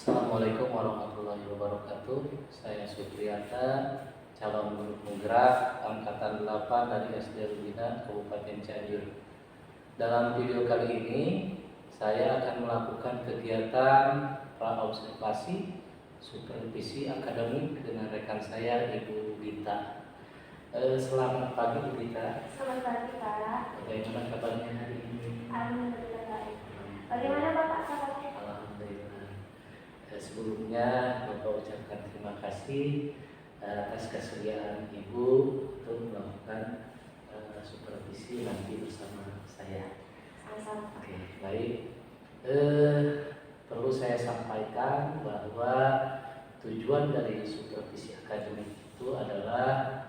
Assalamualaikum warahmatullahi wabarakatuh. Saya Supriyata, calon guru penggerak angkatan 8 dari SD Lubina, Kabupaten Cianjur. Dalam video kali ini, saya akan melakukan kegiatan praobservasi supervisi akademik dengan rekan saya, Ibu Gita. Selamat pagi, Bu Gita. Selamat pagi, Pak. Bagaimana kabarnya hari ini? Alhamdulillah baik. Bagaimana Bapak kabarnya? Alhamdulillah. Sebelumnya Bapak ucapkan terima kasih atas kesediaan Ibu untuk melakukan supervisi nanti bersama saya. Sama-sama. Oke, baik. Perlu saya sampaikan bahwa tujuan dari supervisi akademik itu adalah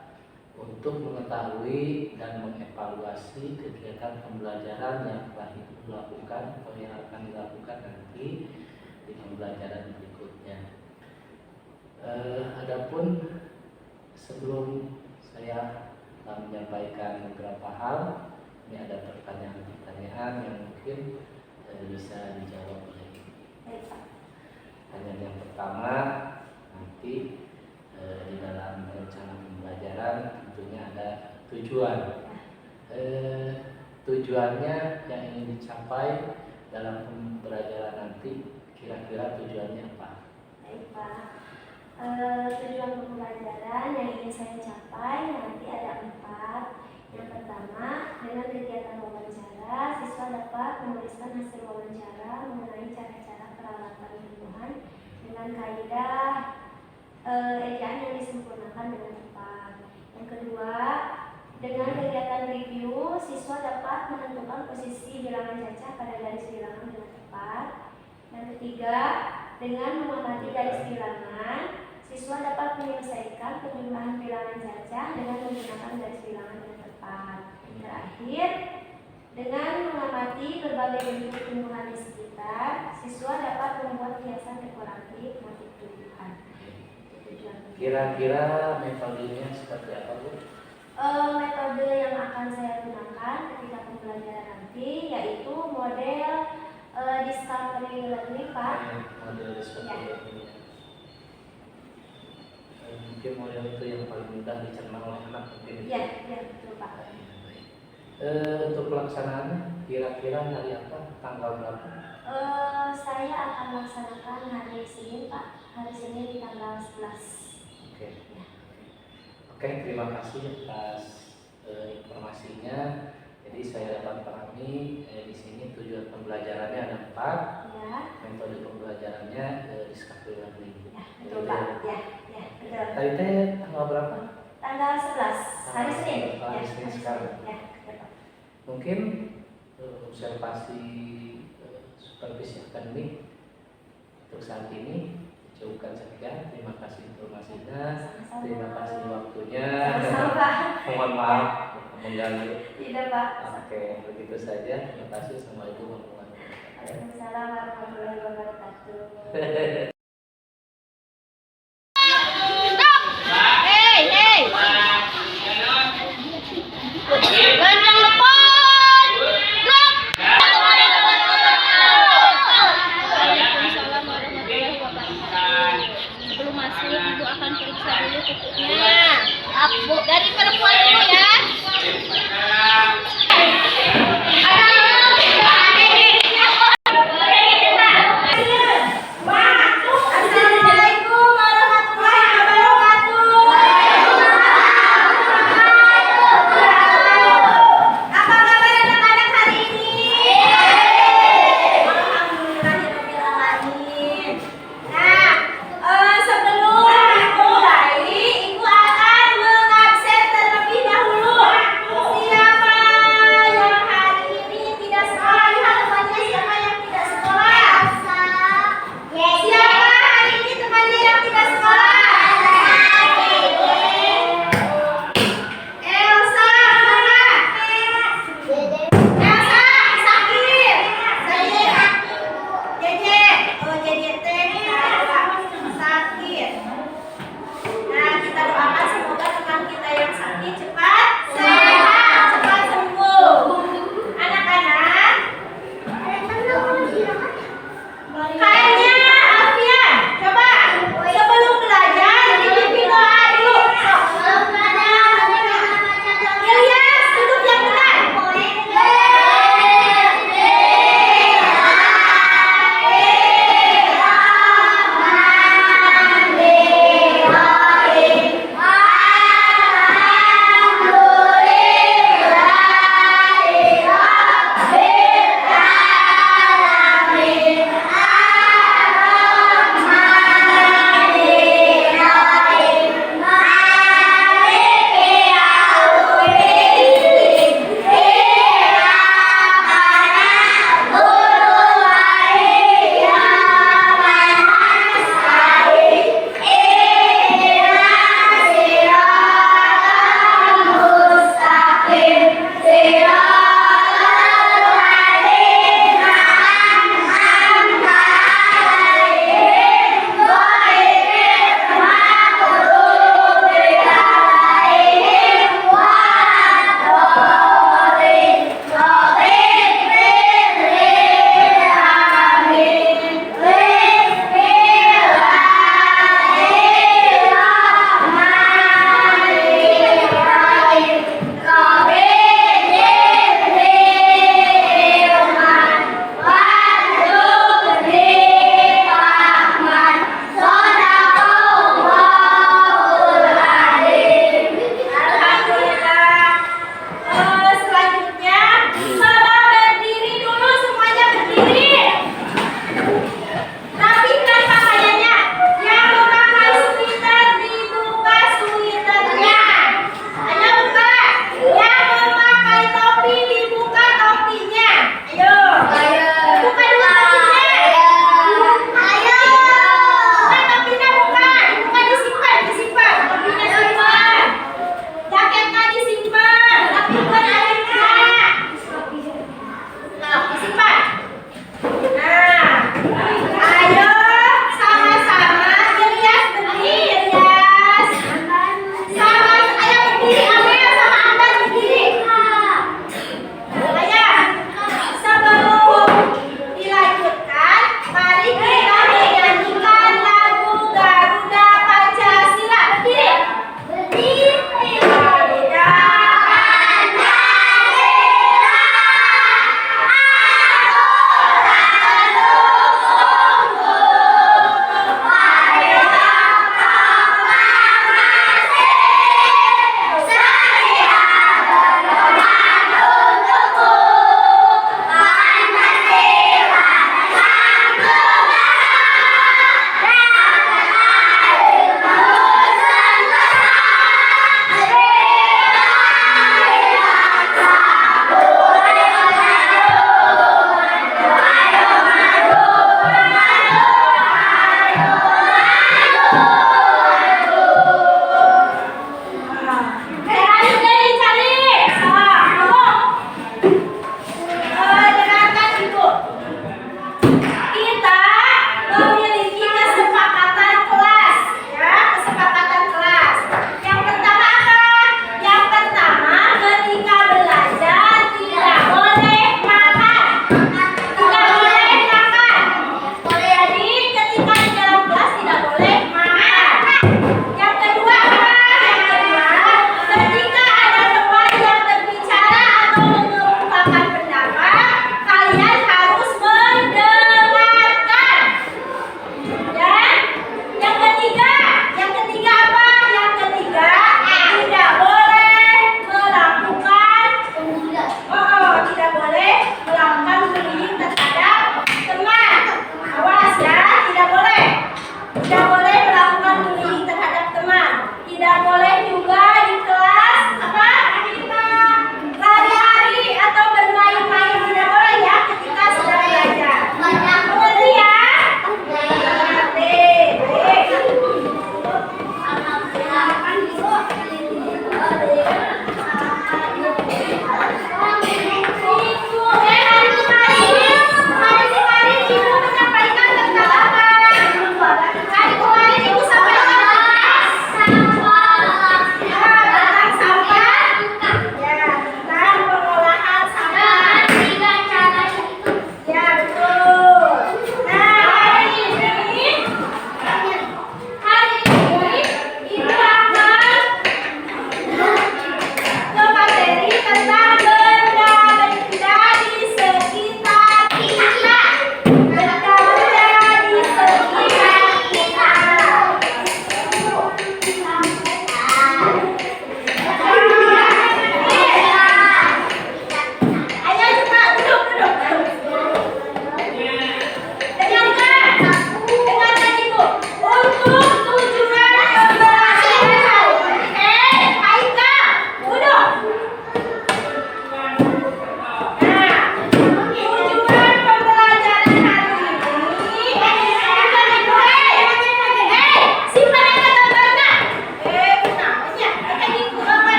untuk mengetahui dan mengevaluasi kegiatan pembelajaran yang telah dilakukan atau yang akan dilakukan nanti di pembelajaran berikutnya. Adapun sebelum saya menyampaikan beberapa hal, ini ada pertanyaan-pertanyaan yang mungkin bisa dijawab oleh Ibu. Baik, Pak. Pertanyaan yang pertama, nanti di dalam rencana pembelajaran tentunya ada tujuan. Tujuannya yang ingin dicapai dalam pembelajaran nanti, kira-kira tujuannya apa? Baik, Pak. Tujuan pembelajaran yang ingin saya capai nanti ada 4. Yang pertama, dengan kegiatan wawancara, siswa dapat menuliskan hasil wawancara mengenai cara-cara peralatan tumbuhan dengan kaidah ejaan yang disempurnakan dengan tepat. Yang kedua, dengan kegiatan review, siswa dapat menentukan posisi bilangan cacah pada garis bilangan dengan tepat. Yang ketiga, dengan mengamati garis bilangan, siswa dapat menyelesaikan penjumlahan bilangan cacah dengan menggunakan garis bilangan dengan tepat. Terakhir, dengan mengamati berbagai bentuk tumbuhan di sekitar, siswa dapat membuat hiasan dekoratif motif tumbuhan. Kira-kira metodenya seperti apa, Bu? Metode yang akan saya gunakan ketika pembelajaran nanti yaitu model discovery learning, Pak. Model discovery learning. Mungkin model itu yang paling mudah dicerna oleh anak mungkin. Iya, betul, Pak. Untuk pelaksanaannya kira-kira hari apa? Tanggal berapa? Saya akan melaksanakan hari Senin, Pak. Hari Senin di tanggal 11. Oke. Oke, terima kasih atas informasinya. Jadi saya dapat pahami di sini tujuan pembelajarannya ada 4. Ya. Metode pembelajarannya discovery learning. Ya, betul, Pak. Ya, betul. Tadi teh tanggal berapa? Tanggal 11, hari Senin. Hari Senin sekarang. Ya, betul. Mungkin observasi supervisi akademik untuk saat ini cukup saja. Terima kasih informasinya. Sama-sama. Terima kasih waktunya. Sama-sama, Pak. Mohon maaf mengganggu. Tidak, Pak. Oke, begitu saja. Terima kasih. Assalamualaikum warahmatullahi wabarakatuh. Waalaikumsalam warahmatullahi wabarakatuh. Sebelum masuk, Ibu akan periksa dulu kukunya. Dari perempuan dulu ya.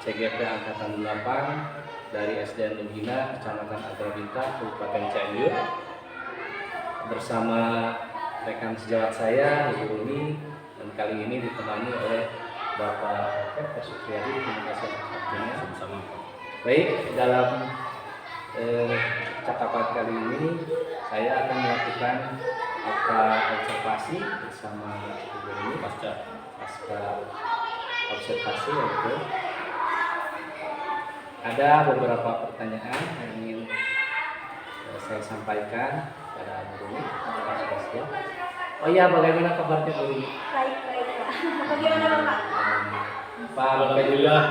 CGP Angkatan 8 dari SDN Lugina, Kecamatan Agrabinta, Kabupaten Cianjur, bersama rekan sejawat saya, Ibu Rumi, dan kali ini ditemani oleh Bapak Pak Supriyadi. Terima kasih atas waktunya. Sama-sama. Baik, dalam cakapan kali ini saya akan melakukan observasi bersama Ibu Rumi pasca observasi, yaitu ada beberapa pertanyaan yang ingin saya sampaikan pada Bu Rumi. Oh iya, bagaimana kabarnya Bu Rumi? Baik-baik Pak. Bagaimana Bapak? Pak, alhamdulillah.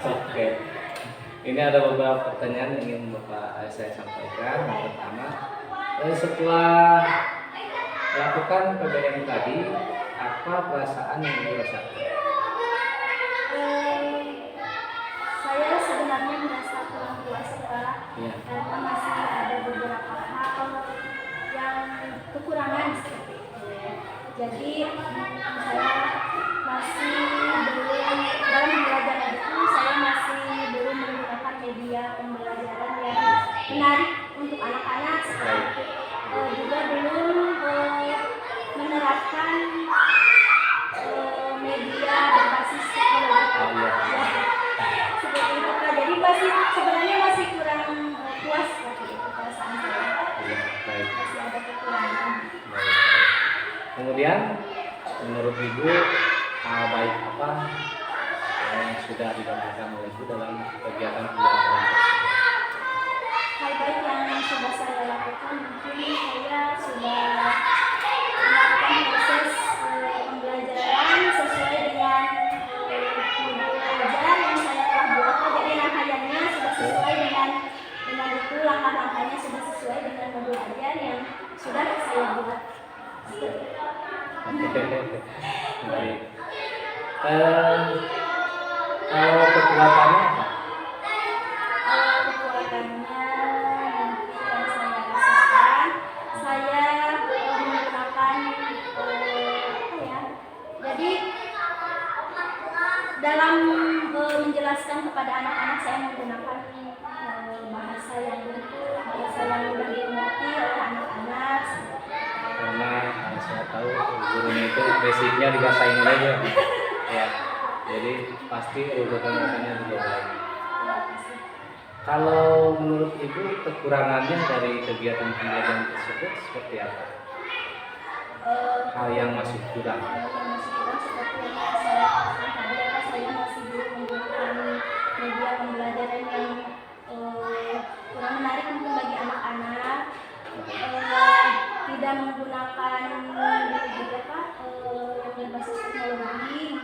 Oke. Ini ada beberapa pertanyaan yang ingin saya sampaikan. Yang pertama, setelah melakukan PBM tadi, apa perasaan yang dirasakan? Saya sebenarnya merasa kurang puas Pak, Ya. karena masih ada beberapa hal yang kekurangan seperti itu. Jadi saya masih belum dalam pembelajaran itu, saya masih belum menggunakan media pembelajaran yang menarik untuk anak-anak seperti itu. Juga belum menerapkan media berbasis teknologi. Seperti itu Kak. Jadi sebenarnya masih kurang puas seperti itu perasaan saya. Baik. Masih ada kekurangan. Kemudian, menurut Ibu, hal baik apa yang sudah dilakukan oleh Ibu dalam kegiatan pembelajaran tersebut? Hal baik yang sudah saya lakukan, mungkin saya sudah melakukan proses pembelajaran sesuai dengan modul belajar yang saya telah buat. Jadi rangkaiannya sudah sesuai dengan itu, langkah-langkahnya sudah sesuai dengan modul belajar yang sudah saya buat. Baik. Kalau kekuatannya apa? Kekuatannya mungkin yang saya rasakan, saya menggunakan jadi dalam menjelaskan kepada anak-anak saya menggunakan bahasa yang bahasa yang mudah dimengerti oleh anak-anak. Karena saya tahu gurunya itu basicnya di bahasa Inggris ya. Jadi pasti urutan-urutannya juga baik. Kalau menurut Ibu, kekurangannya dari kegiatan pembelajaran tersebut seperti apa? Hal yang masih kurang. Seperti yang saya katakan tadi, saya masih belum menggunakan media pembelajaran yang kurang menarik untuk bagi anak-anak. Tidak menggunakan juga Pak yang berbasis teknologi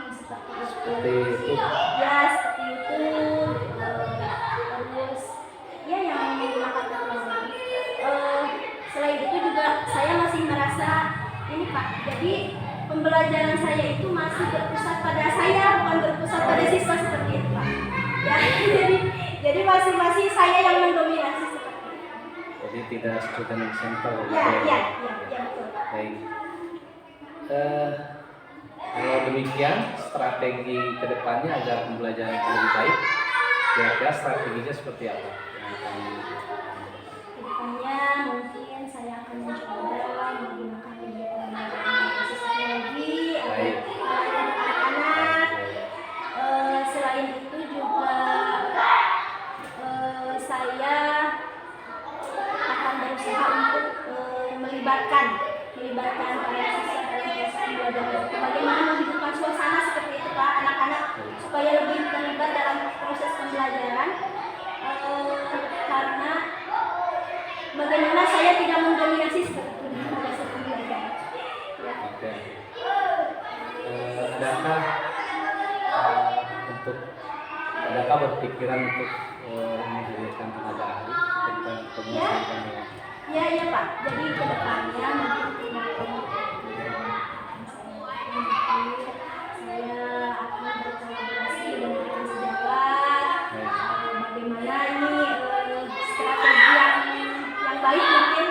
seperti itu. Ya, seperti YouTube, terus ya yang menggunakan teknologi. Selain itu juga saya masih merasa ini Pak, jadi pembelajaran saya itu masih berpusat pada saya, bukan berpusat pada siswa seperti itu Pak. Ya, jadi masih saya yang mendominasi seperti itu. Jadi tidak student center. Ya, betul. Baik. Kalau demikian, strategi kedepannya agar pembelajaran lebih baik, kira-kira strateginya seperti apa? Kedepannya mungkin saya akan mencoba menggunakan media pembelajaran berbasis teknologi untuk anak-anak. Selain itu juga saya akan berusaha untuk melibatkan para siswa dalam proses pembelajaran. Bagaimana menghidupkan suasana seperti itu Pak, anak-anak supaya lebih terlibat dalam proses pembelajaran. Karena bagaimana saya tidak mendominasi seperti itu dalam proses pembelajaran. Ya. Oke. Adakah berpikiran untuk menghadirkan tenaga ahli tentang pembahasan? Ya Pak. Jadi kedepannya mungkin saya akan berkolaborasi dengan rekan sejawat. Bagaimana ini strategi yang baik mungkin.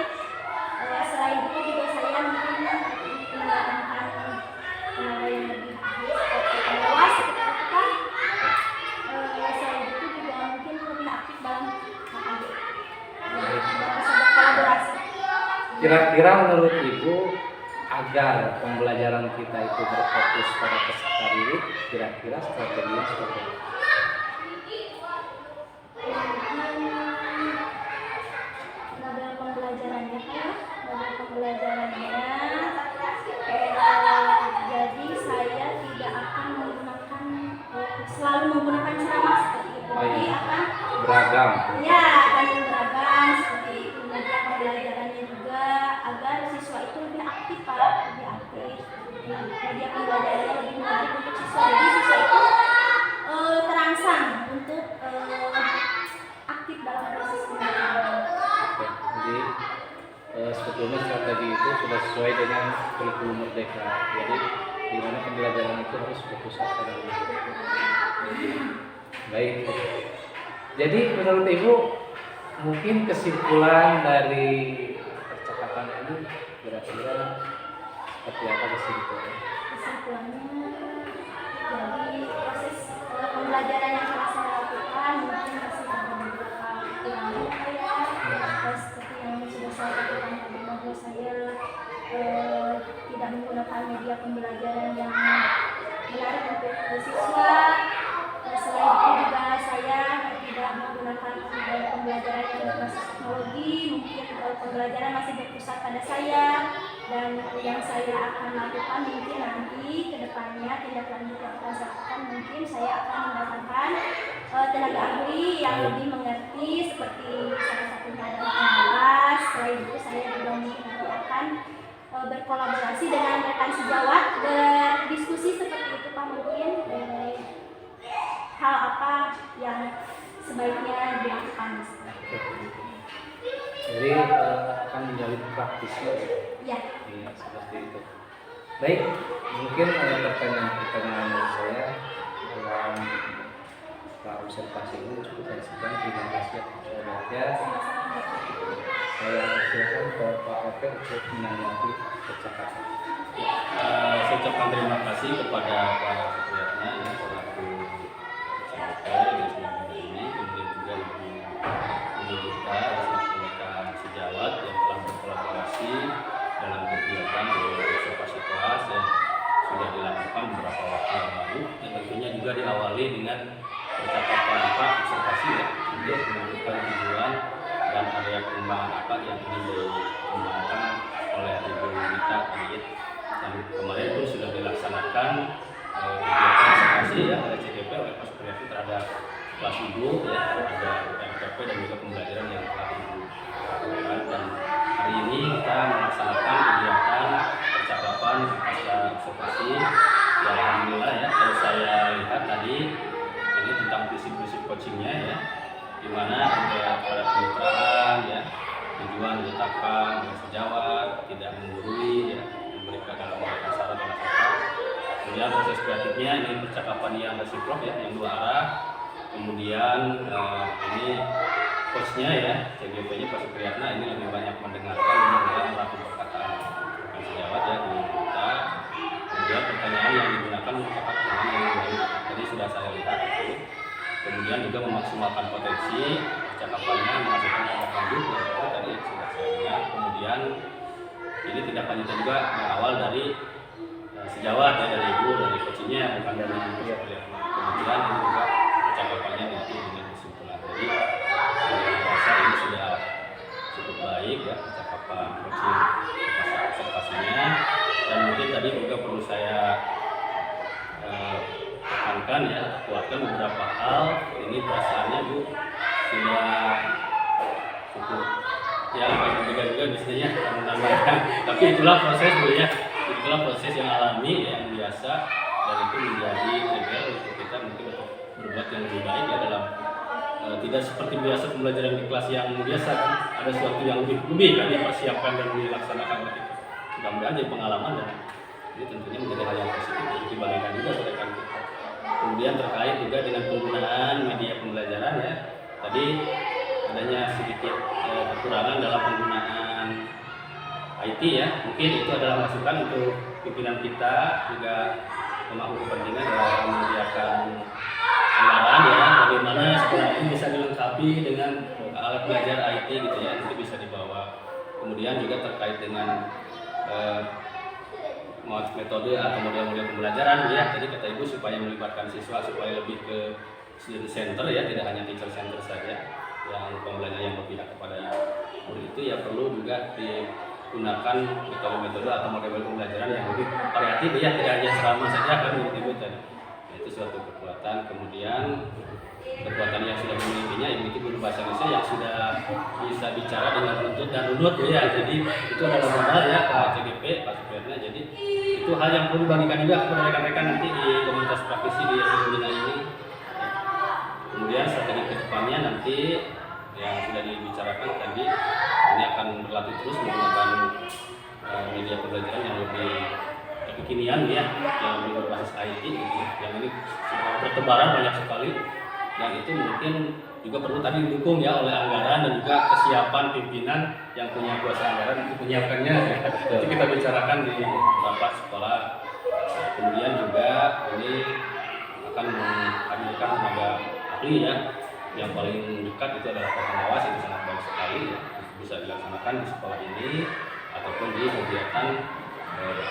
Selain itu juga saya mungkin mendatangkan tenaga yang lebih ahli seperti pengawas seperti itu Pak. Kira-kira menurut Ibu agar pembelajaran kita itu berfokus pada peserta didik, kira-kira strateginya seperti apa? Model pembelajarannya kan, model pembelajarannya jadi saya tidak akan menggunakan selalu menggunakan ceramah seperti itu. Oh, Jadi iya. akan Beragam. ya akan beragam seperti itu. Media pembelajarannya juga agar siswa itu lebih aktif Pak, lebih aktif. Media pembelajarannya lebih menarik untuk siswa. Jadi siswa itu terangsang untuk aktif dalam proses pembelajaran. Oke, jadi sebetulnya strategi itu sudah sesuai dengan kurikulum Merdeka. Jadi di mana pembelajaran itu harus fokus pada baik. Jadi menurut Ibu mungkin kesimpulan dari percakapan ini kira-kira seperti apa kesimpulannya? Kesimpulannya, jadi proses pembelajaran yang telah saya lakukan mungkin masih ada beberapa kekurangan seperti yang sudah saya lakukan tadi, bahwa saya tidak menggunakan media pembelajaran yang menarik untuk siswa. Selain itu juga saya tidak menggunakan pembelajaran yang berbasis teknologi. Mungkin pembelajaran masih berpusat pada saya, dan yang saya akan lakukan mungkin nanti ke depannya tindak lanjut yang akan saya lakukan, mungkin saya akan mendatangkan tenaga ahli yang lebih mengerti, seperti salah satunya adalah pengawas. Selain itu saya juga mungkin nanti akan berkolaborasi dengan rekan sejawat, berdiskusi seperti itu Pak, mungkin hal apa yang sebaiknya dilakukan. Jadi akan menjadi praktisnya. Ya. Iya, seperti itu. Baik, mungkin pertanyaan-pertanyaan dari saya dalam observasi ini cukup saya sekian. Terima kasih atas perhatian. Saya persilakan ke Pak Oke untuk menanggapi percakapan. Saya ucapkan terima kasih kepada Pak Supriyatna yang selaku secretary dan sebagainya ini, kemudian juga Ibu Dita selaku rekan sejawat yang telah berkolaborasi dalam kegiatan observasi kelas yang sudah dilakukan beberapa waktu yang lalu, dan tentunya juga diawali dengan percakapan Pak observasi ya, untuk menentukan tujuan dan area pengembangan apa yang ingin dikembangkan oleh Ibu Dita tadi ya. Dan kemarin pun sudah dilaksanakan kegiatan observasi ya oleh CGP, oleh Pak Supriyatna terhadap kelas Ibu ya, ada RPP dan juga pembelajaran yang telah Ibu lakukan. Dan hari ini kita melaksanakan kegiatan percakapan pasca observasi ya, alhamdulillah ya, kalau saya lihat tadi ini tentang prinsip-prinsip coachingnya ya, di mana ada kemitraan ya, tujuan diletakkan dengan sejawat, tidak menggurui ya, memberikan saran dan nasihat. Kemudian proses kreatifnya ini percakapan yang resiprok ya, yang dua arah. Kemudian ini coachnya ya, CGP-nya Pak Supriyatna ini lebih banyak mendengarkan dan melakukan perkataan sejawat ya di kita. Kemudian pertanyaan yang digunakan merupakan pertanyaan yang baik. Tadi sudah saya lihat itu. Kemudian juga memaksimalkan potensi percakapannya, menghasilkan tindak lanjut yang itu tadi sudah saya lihat. Kemudian ini tindak lanjutnya juga berawal dari sejawat ya, dari Ibu, dari coachingnya, bukan dari Ibu ya. Kemudian ini juga percakapannya nanti dengan kesimpulan. Jadi saya rasa ini sudah cukup baik ya percakapan coaching masa observasinya. Dan mungkin tadi juga perlu saya tekankan ya, kuatkan beberapa hal. Ini perasaannya Bu sudah cukup ya, berbeda juga biasanya menambahkan. Tapi itulah proses Bu ya, itulah proses yang alami yang biasa, dan itu menjadi trigger untuk kita mungkin untuk berbuat yang lebih baik ya, dalam tidak seperti biasa pembelajaran di kelas yang biasa kan, ada sesuatu yang lebih kan dipersiapkan dan dilaksanakan oleh kita. Mudah-mudahan jadi pengalaman, dan ini tentunya menjadi hal yang positif untuk dibagikan juga oleh rekan kita. Kemudian terkait juga dengan penggunaan media pembelajaran ya, tadi adanya sedikit kekurangan dalam penggunaan IT ya, mungkin itu adalah masukan untuk pimpinan kita juga pemangku kepentingan dalam menyediakan anggaran ya, bagaimana sekolah ini bisa dilengkapi dengan alat belajar IT gitu ya, nanti bisa dibawa ke Kemudian juga terkait dengan metode atau model-model pembelajaran ya. Jadi kata Ibu supaya melibatkan siswa supaya lebih ke student center ya, tidak hanya teacher center saja. Yang pembelajaran yang berpihak kepada murid itu ya perlu juga digunakan metode-metode atau model pembelajaran yang lebih variatif ya, tidak hanya serama saja kan menurut Ibu tadi. Itu suatu kekuatan. Kemudian kekuatan yang sudah dimilikinya itu guru bahasa Indonesia yang sudah bisa bicara dengan runtut dan runut ya. Jadi itu adalah modal ya Pak CGP, Pak Supriyatna. Jadi itu hal yang perlu dibagikan juga kepada rekan-rekan nanti di komunitas praktisi di Bina ini. Kemudian strategi kedepannya nanti yang sudah dibicarakan tadi ini akan berlatih terus menggunakan media pembelajaran yang lebih kekinian ya, yang lebih berbasis IT gitu. Yang ini bertebaran banyak sekali. Yang itu mungkin juga perlu tadi didukung ya oleh anggaran dan juga kesiapan pimpinan yang punya kuasa anggaran untuk menyiapkannya ya. Nanti kita bicarakan di rapat sekolah. Kemudian juga ini akan menghadirkan tenaga ahli ya, yang paling dekat itu adalah pengawas, itu sangat baik sekali ya. Bisa dilaksanakan di sekolah ini ataupun di kegiatan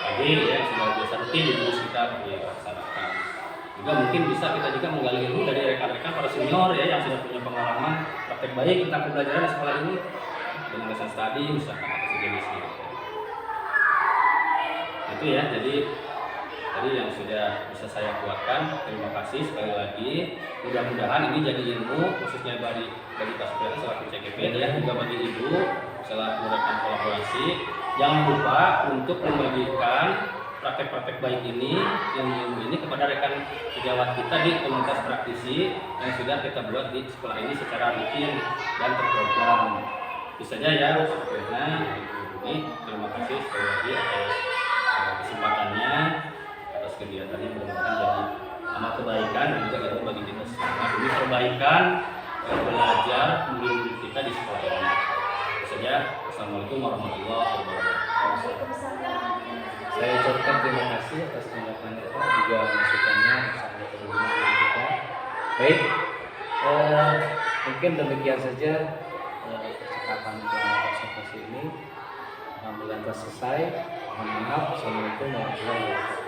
AG ya, sudah biasa rutin di kita dilaksanakan. Juga mungkin bisa kita juga menggali ilmu dari rekan-rekan para senior ya yang sudah punya pengalaman praktek baik tentang pembelajaran di sekolah ini dengan lesson study misalkan atau sejenisnya. Itu ya, jadi tadi yang sudah bisa saya kuatkan. Terima kasih sekali lagi. Mudah-mudahan ini jadi ilmu khususnya bagi Pak Supriyatna selaku CGP ya, juga bagi Ibu selaku rekan kolaborasi. Jangan lupa untuk membagikan praktek-praktek baik ini, ilmu ini kepada rekan sejawat kita di komunitas praktisi yang sudah kita buat di sekolah ini secara rutin dan terprogram. Itu saja ya, Supriyatna. Terima kasih sekali lagi atas kesempatannya, atas kegiatannya, mudah-mudahan jadi amal kebaikan dan juga ilmu bagi kita semua. Ini perbaikan belajar murid-murid kita di sekolah ini. Itu saja. Assalamualaikum warahmatullahi wabarakatuh. Saya ucapkan terima kasih atas tanggapan Bapak juga masukannya sangat berguna bagi kita. Baik, mungkin demikian saja percakapan observasi ini. Alhamdulillah telah selesai. Mohon maaf. Assalamualaikum warahmatullahi wabarakatuh.